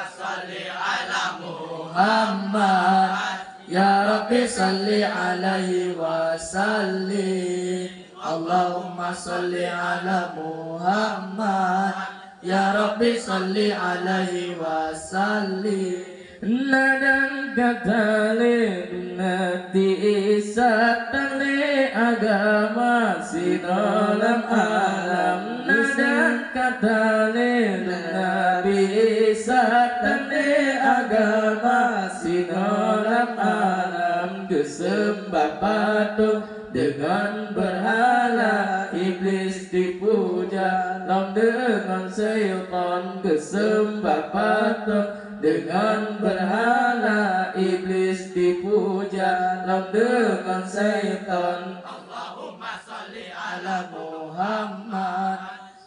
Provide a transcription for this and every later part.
salli ala Muhammad. Ya Rabbi salli alaihi wa sallim. Allahumma salli ala Muhammad. Ya Rabbi salli alaihi wa sallim. Nadang katale Nabi Isa tali agama sinolam alam. Nadang katale Nabi Isa tali agama sinolam alam. Disembah patung dengan berhala, iblis dipuja lam dengan syaitan. Disembah patung dengan berhala, iblis dipuja lam dengan syaitan. Allahumma salli ala Muhammad.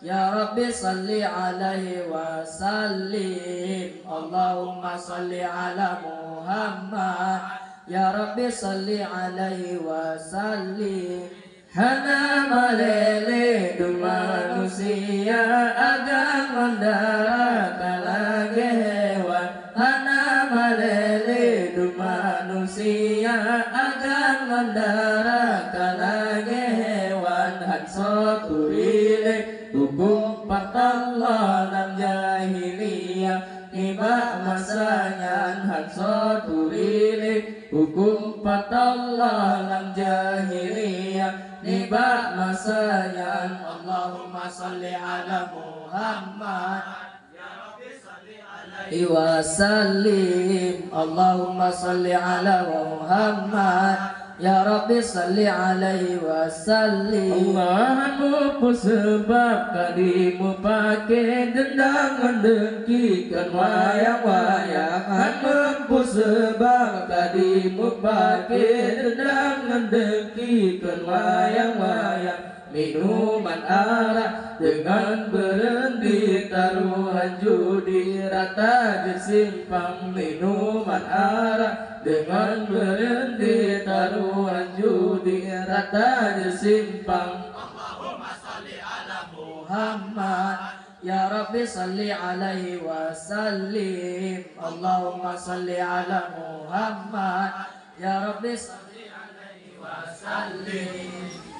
Ya Rabbi salli alaihi wa sallim. Allahumma salli ala Muhammad. Ya Rabbi salli alaihi wa sallim. Hana malele du manusia agar mendarah lagi hewan. Hana malele du manusia agar mendarah lagi hewan. Hanso turile hukum Allah dalam jahiliyah nibak masanya. Hanso turile hukum Allah dalam jahiliyah nibak masanya. Allahumma salli ala Muhammad. Ya Rabbi salli alaihi wa sallim. Allahumma salli ala Muhammad. Ya Rabbi salli alaihi wa sallim. Allahmu sebab kadimu pakai dendam mendengkikan wayang-wayang. Allahmu sebab kadimu pakai dendam mendengkikan wayang-wayang. Minuman arak dengan berhenti, taruhan judi rata disimpang. Minuman arak dengan berhenti, taruhan judi rata disimpang. Allahumma salli ala Muhammad. Ya Rabbi salli alaihi wa sallim. Allahumma salli ala Muhammad. Ya Rabbi salli alaihi wa sallim.